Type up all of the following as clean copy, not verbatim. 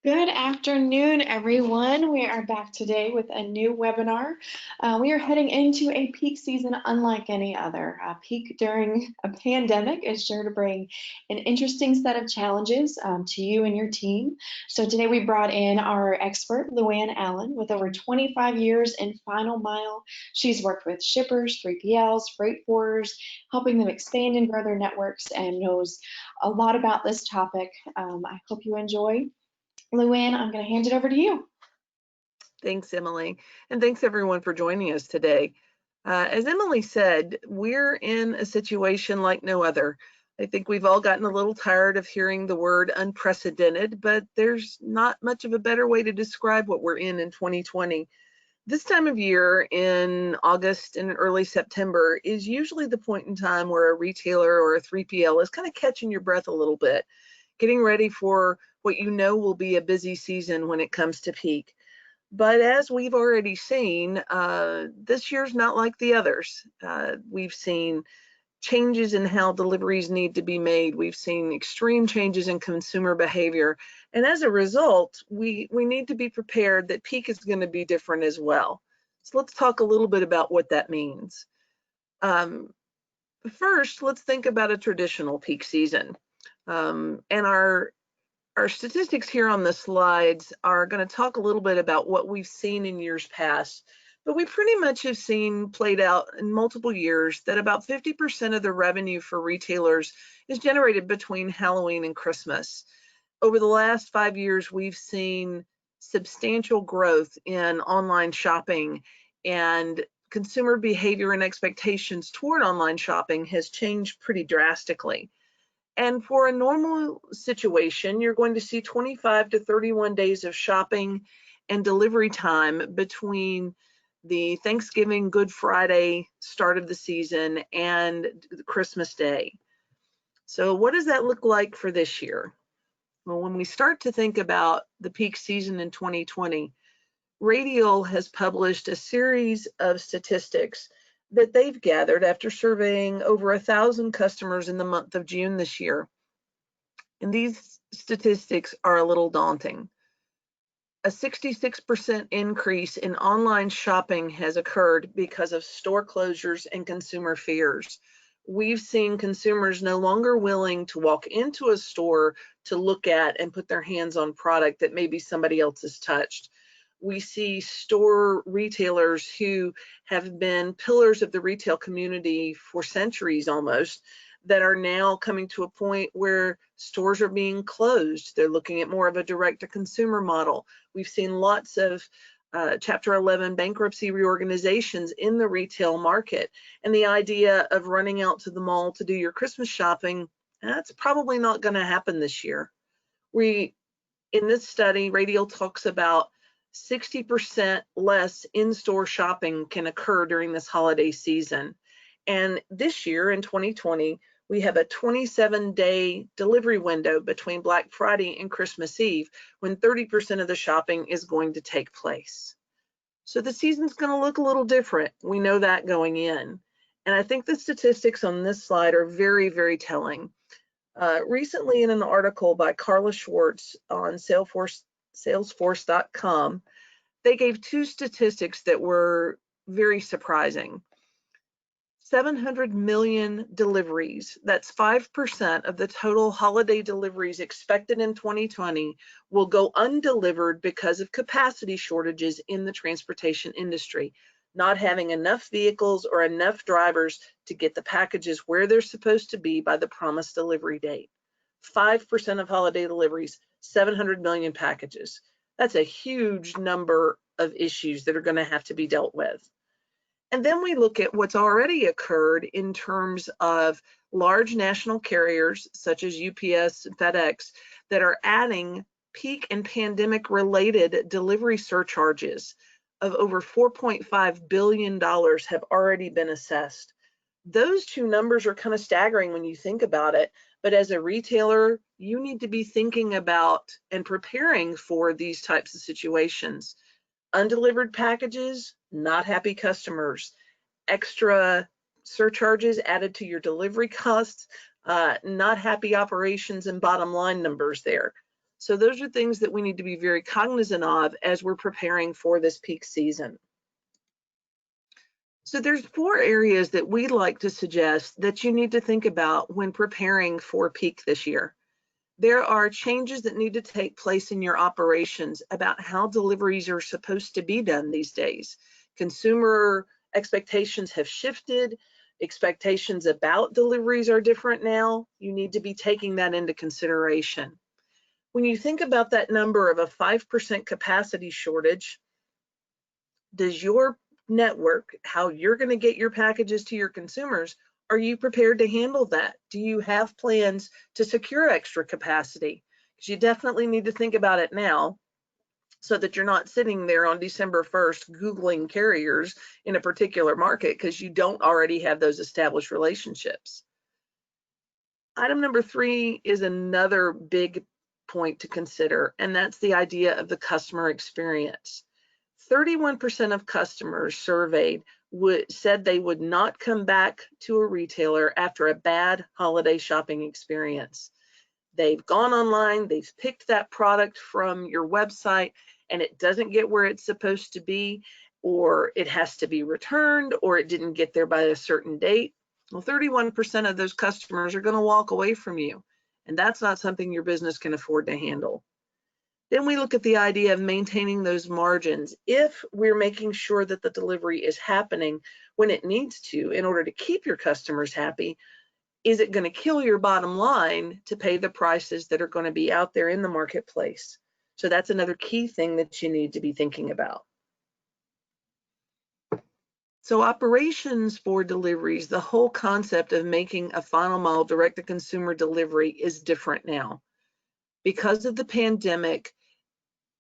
Good afternoon, everyone. We are back today with a new webinar. We are heading into a peak season unlike any other. A peak during a pandemic is sure to bring an interesting set of challenges to you and your team. So today we brought in our expert, Luanne Allen, with over 25 years in final mile. She's worked with shippers, 3PLs, freight forwarders, helping them expand and grow their networks, and knows a lot about this topic. I hope you enjoy. Luanne, I'm going to hand it over to you. Thanks, Emily, and thanks everyone for joining us today. As Emily said, we're in a situation like no other. I think we've all gotten a little tired of hearing the word unprecedented, but there's not much of a better way to describe what we're in 2020. This time of year in August and early September is usually the point in time where a retailer or a 3PL is kind of catching your breath a little bit, getting ready for what you know will be a busy season when it comes to peak. But as we've already seen, this year's not like the others. We've seen changes in how deliveries need to be made. We've seen extreme changes in consumer behavior. And as a result, we need to be prepared that peak is going to be different as well. So let's talk a little bit about what that means. First, let's think about a traditional peak season. And our statistics here on the slides are going to talk a little bit about what we've seen in years past, but we pretty much have seen played out in multiple years that about 50% of the revenue for retailers is generated between Halloween and Christmas. Over the last 5 years, we've seen substantial growth in online shopping, and consumer behavior and expectations toward online shopping has changed pretty drastically. And for a normal situation, you're going to see 25 to 31 days of shopping and delivery time between the Thanksgiving, Good Friday start of the season and Christmas Day. So what does that look like for this year? Well, when we start to think about the peak season in 2020, Radial has published a series of statistics that they've gathered after surveying over 1,000 customers in the month of June this year. And these statistics are a little daunting. A 66% increase in online shopping has occurred because of store closures and consumer fears. We've seen consumers no longer willing to walk into a store to look at and put their hands on product that maybe somebody else has touched. We see store retailers who have been pillars of the retail community for centuries almost, that are now coming to a point where stores are being closed. They're looking at more of a direct-to-consumer model. We've seen lots of Chapter 11 bankruptcy reorganizations in the retail market. And the idea of running out to the mall to do your Christmas shopping, that's probably not going to happen this year. In this study, Radial talks about 60% less in-store shopping can occur during this holiday season. And this year in 2020, we have a 27-day delivery window between Black Friday and Christmas Eve when 30% of the shopping is going to take place. So the season's going to look a little different. We know that going in. And I think the statistics on this slide are very, very telling. Recently in an article by Carla Schwartz on Salesforce.com, they gave two statistics that were very surprising. 700 million deliveries, that's 5% of the total holiday deliveries expected in 2020, will go undelivered because of capacity shortages in the transportation industry, not having enough vehicles or enough drivers to get the packages where they're supposed to be by the promised delivery date. 5% of holiday deliveries, 700 million packages. That's a huge number of issues that are going to have to be dealt with. And then we look at what's already occurred in terms of large national carriers such as UPS and FedEx that are adding peak and pandemic related delivery surcharges of over $4.5 billion have already been assessed. Those two numbers are kind of staggering when you think about it, but as a retailer, you need to be thinking about and preparing for these types of situations. Undelivered packages, not happy customers, extra surcharges added to your delivery costs, not happy operations and bottom line numbers there. So those are things that we need to be very cognizant of as we're preparing for this peak season. So there's 4 areas that we'd like to suggest that you need to think about when preparing for peak this year. There are changes that need to take place in your operations about how deliveries are supposed to be done these days. Consumer expectations have shifted. Expectations about deliveries are different now. You need to be taking that into consideration. When you think about that number of a 5% capacity shortage, does your network, how you're going to get your packages to your consumers, are you prepared to handle that? Do you have plans to secure extra capacity? Because you definitely need to think about it now so that you're not sitting there on December 1st Googling carriers in a particular market because you don't already have those established relationships. Item number 3 is another big point to consider, and that's the idea of the customer experience. 31% of customers surveyed said they would not come back to a retailer after a bad holiday shopping experience. They've gone online, they've picked that product from your website, and it doesn't get where it's supposed to be, or it has to be returned, or it didn't get there by a certain date. Well, 31% of those customers are going to walk away from you, and that's not something your business can afford to handle. Then we look at the idea of maintaining those margins. If we're making sure that the delivery is happening when it needs to in order to keep your customers happy, is it going to kill your bottom line to pay the prices that are going to be out there in the marketplace? So that's another key thing that you need to be thinking about. So operations for deliveries, the whole concept of making a final mile direct-to-consumer delivery is different now. Because of the pandemic,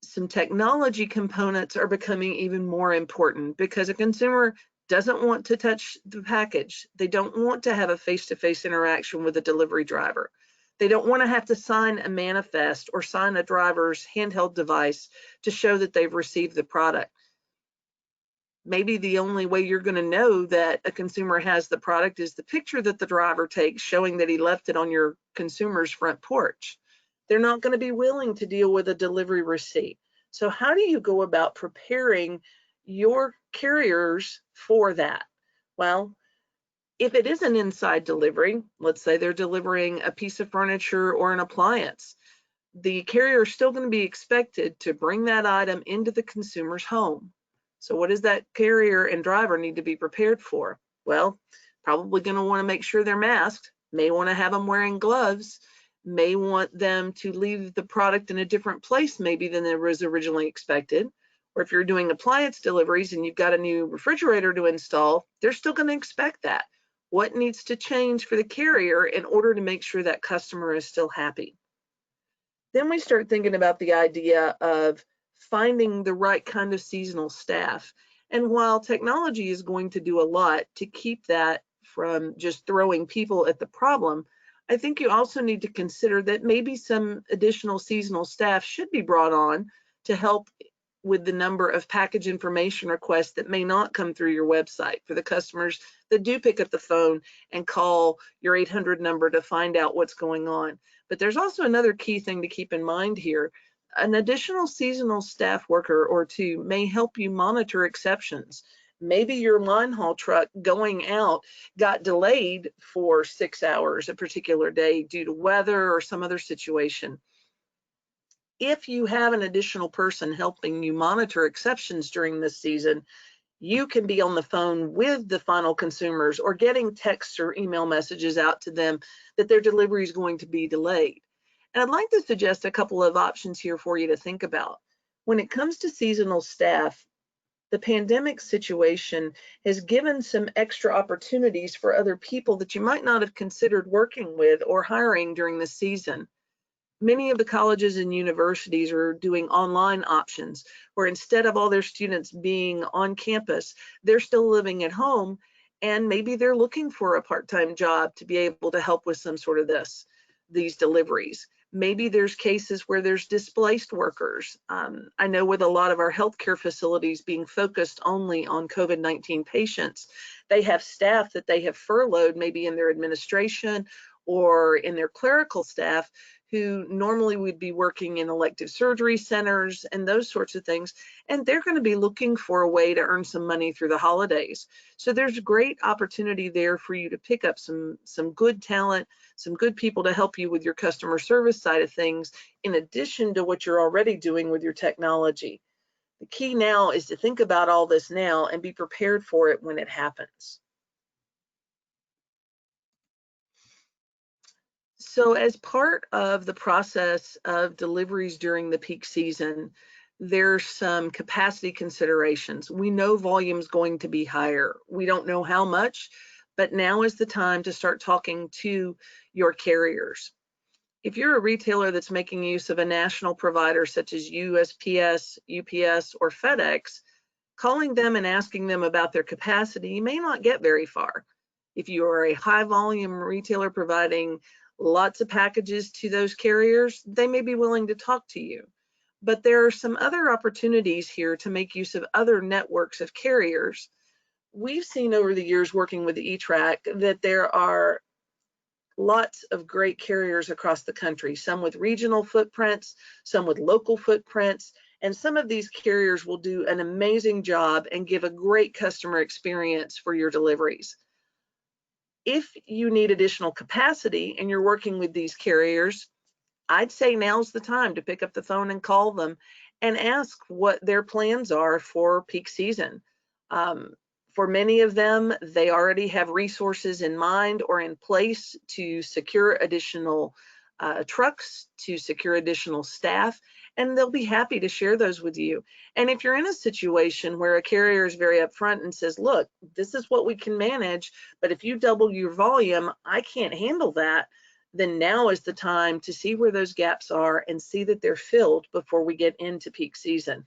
some technology components are becoming even more important because a consumer doesn't want to touch the package. They don't want to have a face-to-face interaction with a delivery driver. They don't want to have to sign a manifest or sign a driver's handheld device to show that they've received the product. Maybe the only way you're going to know that a consumer has the product is the picture that the driver takes showing that he left it on your consumer's front porch. They're not going to be willing to deal with a delivery receipt. So how do you go about preparing your carriers for that? Well, if it is an inside delivery, let's say they're delivering a piece of furniture or an appliance, the carrier is still going to be expected to bring that item into the consumer's home. So what does that carrier and driver need to be prepared for? Well, probably going to want to make sure they're masked, may want to have them wearing gloves, may want them to leave the product in a different place maybe than it was originally expected. Or if you're doing appliance deliveries and you've got a new refrigerator to install, they're still going to expect that. What needs to change for the carrier in order to make sure that customer is still happy? Then we start thinking about the idea of finding the right kind of seasonal staff. And while technology is going to do a lot to keep that from just throwing people at the problem, I think you also need to consider that maybe some additional seasonal staff should be brought on to help with the number of package information requests that may not come through your website for the customers that do pick up the phone and call your 800 number to find out what's going on. But there's also another key thing to keep in mind here. An additional seasonal staff worker or two may help you monitor exceptions. Maybe your line haul truck going out got delayed for 6 hours a particular day due to weather or some other situation. If you have an additional person helping you monitor exceptions during this season, you can be on the phone with the final consumers or getting texts or email messages out to them that their delivery is going to be delayed. And I'd like to suggest a couple of options here for you to think about. When it comes to seasonal staff, the pandemic situation has given some extra opportunities for other people that you might not have considered working with or hiring during the season. Many of the colleges and universities are doing online options where instead of all their students being on campus, they're still living at home, and maybe they're looking for a part-time job to be able to help with some sort of these deliveries. Maybe there's cases where there's displaced workers. I know with a lot of our healthcare facilities being focused only on COVID-19 patients, they have staff that they have furloughed maybe in their administration or in their clerical staff who normally would be working in elective surgery centers and those sorts of things, and they're going to be looking for a way to earn some money through the holidays. So there's great opportunity there for you to pick up some good talent, some good people to help you with your customer service side of things, in addition to what you're already doing with your technology. The key now is to think about all this now and be prepared for it when it happens. So as part of the process of deliveries during the peak season, there's some capacity considerations. We know volume's going to be higher. We don't know how much, but now is the time to start talking to your carriers. If you're a retailer that's making use of a national provider such as USPS, UPS, or FedEx, calling them and asking them about their capacity, you may not get very far. If you are a high volume retailer providing lots of packages to those carriers, they may be willing to talk to you. But there are some other opportunities here to make use of other networks of carriers. We've seen over the years working with E-Track that there are lots of great carriers across the country, some with regional footprints, some with local footprints, and some of these carriers will do an amazing job and give a great customer experience for your deliveries. If you need additional capacity and you're working with these carriers, I'd say now's the time to pick up the phone and call them and ask what their plans are for peak season. For many of them, they already have resources in mind or in place to secure additional trucks, to secure additional staff, and they'll be happy to share those with you. And if you're in a situation where a carrier is very upfront and says, look, this is what we can manage, but if you double your volume, I can't handle that, then now is the time to see where those gaps are and see that they're filled before we get into peak season.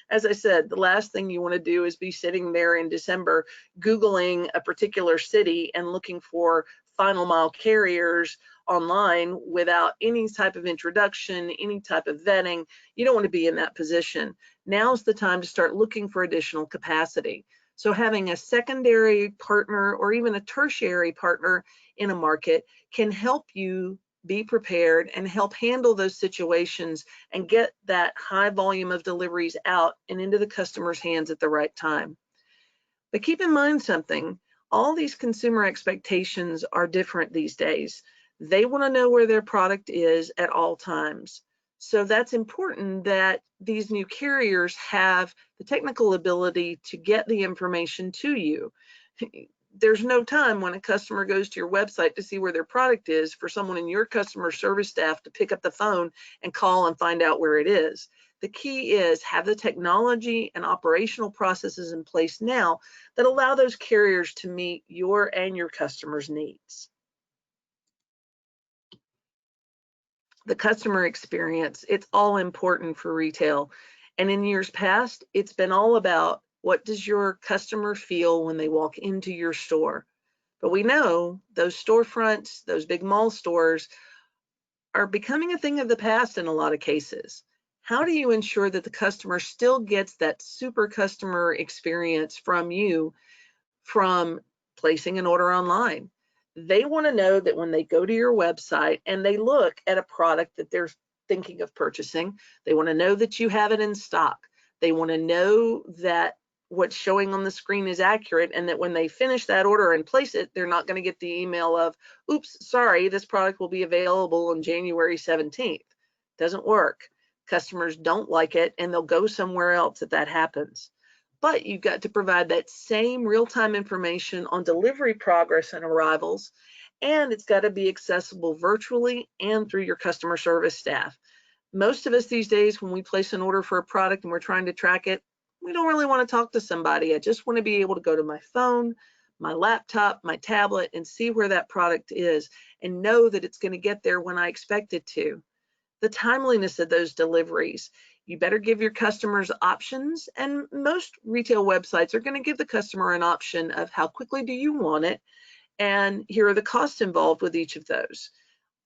As I said, the last thing you want to do is be sitting there in December Googling a particular city and looking for final mile carriers online without any type of introduction, any type of vetting. You don't want to be in that position. Now's the time to start looking for additional capacity. So having a secondary partner or even a tertiary partner in a market can help you be prepared and help handle those situations and get that high volume of deliveries out and into the customer's hands at the right time. But keep in mind something, all these consumer expectations are different these days. They want to know where their product is at all times. So that's important that these new carriers have the technical ability to get the information to you. There's no time when a customer goes to your website to see where their product is for someone in your customer service staff to pick up the phone and call and find out where it is. The key is have the technology and operational processes in place now that allow those carriers to meet your and your customers' needs. The customer experience, it's all important for retail. And in years past, it's been all about what does your customer feel when they walk into your store. But we know those storefronts, those big mall stores are becoming a thing of the past in a lot of cases. How do you ensure that the customer still gets that super customer experience from you from placing an order online? They want to know that when they go to your website and they look at a product that they're thinking of purchasing, they want to know that you have it in stock. They want to know that what's showing on the screen is accurate and that when they finish that order and place it, they're not going to get the email of, oops, sorry, this product will be available on January 17th. Doesn't work. Customers don't like it and they'll go somewhere else if that happens. But you've got to provide that same real-time information on delivery progress and arrivals, and it's got to be accessible virtually and through your customer service staff. Most of us these days, when we place an order for a product and we're trying to track it, we don't really want to talk to somebody. I just want to be able to go to my phone, my laptop, my tablet, and see where that product is and know that it's going to get there when I expect it to. The timeliness of those deliveries. You better give your customers options, and most retail websites are going to give the customer an option of how quickly do you want it, and here are the costs involved with each of those.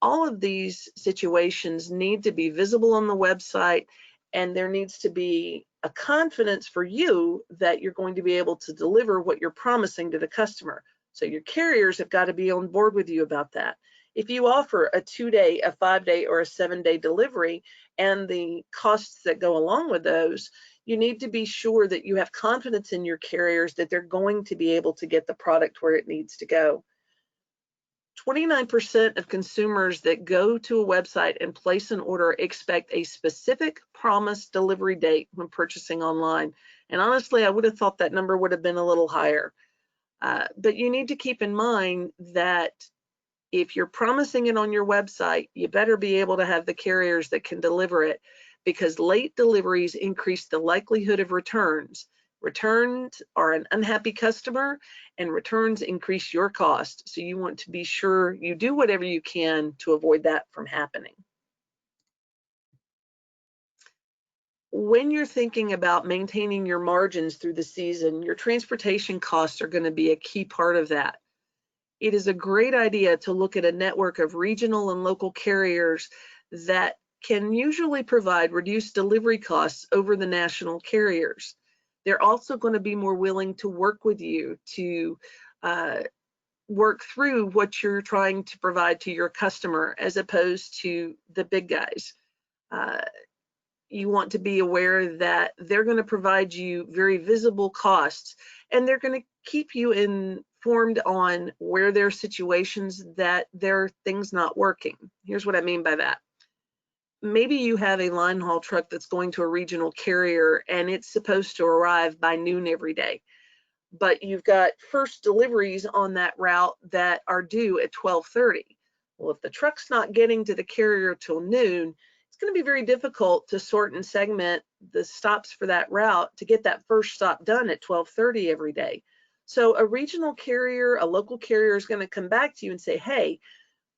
All of these situations need to be visible on the website, and there needs to be a confidence for you that you're going to be able to deliver what you're promising to the customer. So your carriers have got to be on board with you about that. If you offer a 2-day, a 5-day, or a 7-day delivery and the costs that go along with those, you need to be sure that you have confidence in your carriers that they're going to be able to get the product where it needs to go. 29% of consumers that go to a website and place an order expect a specific promised delivery date when purchasing online. And honestly, I would have thought that number would have been a little higher. But you need to keep in mind that if you're promising it on your website, you better be able to have the carriers that can deliver it, because late deliveries increase the likelihood of returns. Returns are an unhappy customer, and returns increase your cost. So you want to be sure you do whatever you can to avoid that from happening. When you're thinking about maintaining your margins through the season, your transportation costs are going to be a key part of that. It is a great idea to look at a network of regional and local carriers that can usually provide reduced delivery costs over the national carriers. They're also going to be more willing to work with you to work through what you're trying to provide to your customer, as opposed to the big guys. You want to be aware that they're going to provide you very visible costs, and they're going to keep you informed on where there are situations that there are things not working. Here's what I mean by that. Maybe you have a line haul truck that's going to a regional carrier and it's supposed to arrive by noon every day, but you've got first deliveries on that route that are due at 12:30. Well, if the truck's not getting to the carrier till noon, it's going to be very difficult to sort and segment the stops for that route to get that first stop done at 12:30 every day. So a regional carrier, a local carrier is going to come back to you and say, hey,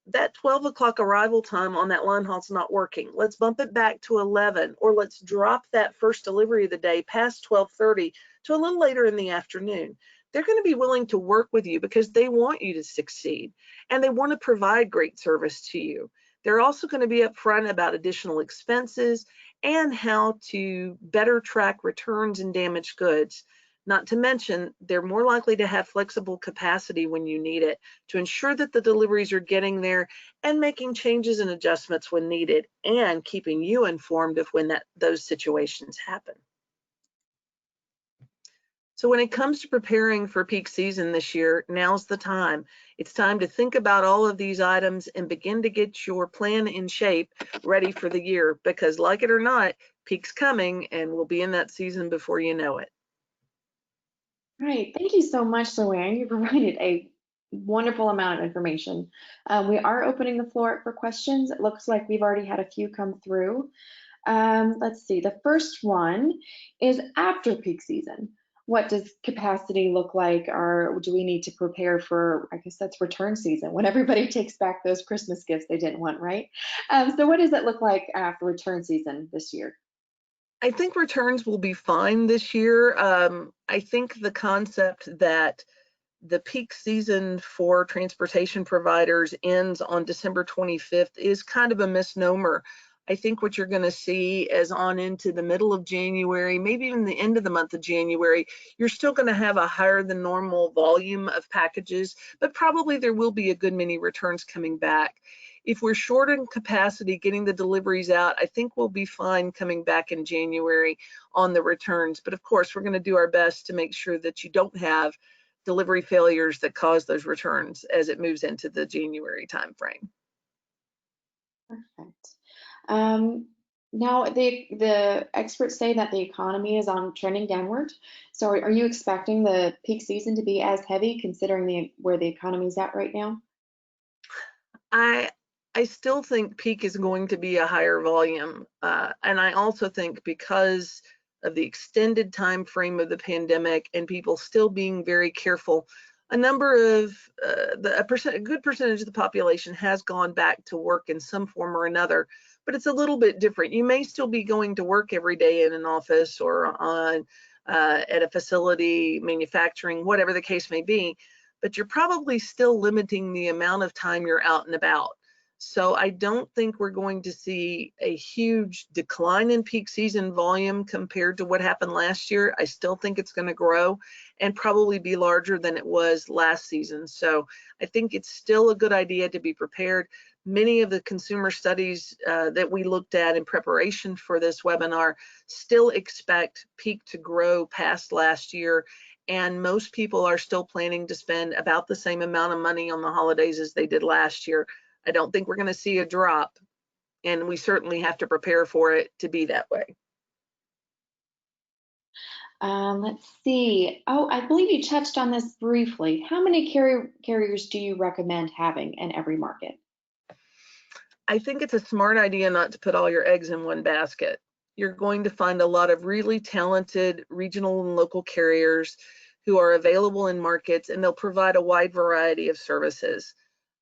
that 12 o'clock arrival time on that line haul's not working. Let's bump it back to 11, or let's drop that first delivery of the day past 12:30 to a little later in the afternoon. They're going to be willing to work with you because they want you to succeed and they want to provide great service to you. They're also going to be upfront about additional expenses and how to better track returns and damaged goods. Not to mention, they're more likely to have flexible capacity when you need it to ensure that the deliveries are getting there and making changes and adjustments when needed, and keeping you informed of when those situations happen. So when it comes to preparing for peak season this year, now's the time. It's time to think about all of these items and begin to get your plan in shape, ready for the year, because like it or not, peak's coming and we'll be in that season before you know it. Right. Thank you so much, Luanne. You provided a wonderful amount of information. We are opening the floor up for questions. It looks like we've already had a few come through. Let's see. The first one is after peak season. What does capacity look like, or do we need to prepare for, I guess that's return season, when everybody takes back those Christmas gifts they didn't want, right? So what does it look like after return season this year? I think returns will be fine this year. I think the concept that the peak season for transportation providers ends on December 25th is kind of a misnomer. I think what you're going to see is on into the middle of January, maybe even the end of the month of January, you're still going to have a higher than normal volume of packages, but probably there will be a good many returns coming back. If we're short in capacity getting the deliveries out, I think we'll be fine coming back in January on the returns. But of course, we're going to do our best to make sure that you don't have delivery failures that cause those returns as it moves into the January timeframe. Perfect. Now, the experts say that the economy is on trending downward. So, are you expecting the peak season to be as heavy, considering where the economy is at right now? I still think peak is going to be a higher volume, and I also think because of the extended time frame of the pandemic and people still being very careful, a number of a good percentage of the population has gone back to work in some form or another, but it's a little bit different. You may still be going to work every day in an office or on at a facility, manufacturing, whatever the case may be, but you're probably still limiting the amount of time you're out and about. So I don't think we're going to see a huge decline in peak season volume compared to what happened last year. I still think it's going to grow and probably be larger than it was last season. So I think it's still a good idea to be prepared. Many of the consumer studies that we looked at in preparation for this webinar still expect peak to grow past last year. And most people are still planning to spend about the same amount of money on the holidays as they did last year. I don't think we're going to see a drop, and we certainly have to prepare for it to be that way. Let's see. Oh, I believe you touched on this briefly. How many carriers do you recommend having in every market? I think it's a smart idea not to put all your eggs in one basket. You're going to find a lot of really talented regional and local carriers who are available in markets, and they'll provide a wide variety of services.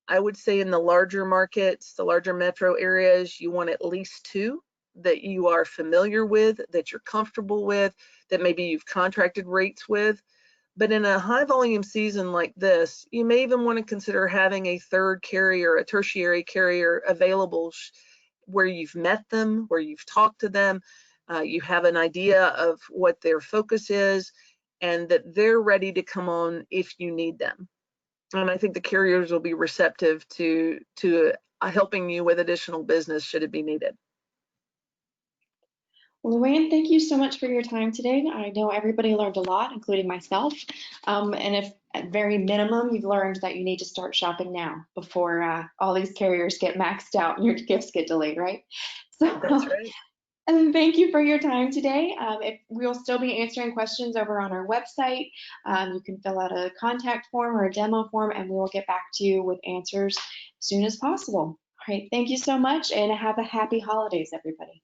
I would say in the larger markets, the larger metro areas, you want at least two that you are familiar with, that you're comfortable with, that maybe you've contracted rates with. But in a high volume season like this, you may even want to consider having a third carrier, a tertiary carrier available where you've met them, where you've talked to them, you have an idea of what their focus is, and that they're ready to come on if you need them. And I think the carriers will be receptive to helping you with additional business should it be needed. Well, Luanne, thank you so much for your time today. I know everybody learned a lot, including myself. And if at very minimum, you've learned that you need to start shopping now before all these carriers get maxed out and your gifts get delayed, right? That's So, right. and thank you for your time today. If we'll still be answering questions over on our website, you can fill out a contact form or a demo form, and we will get back to you with answers as soon as possible. All right, thank you so much, and have a happy holidays, everybody.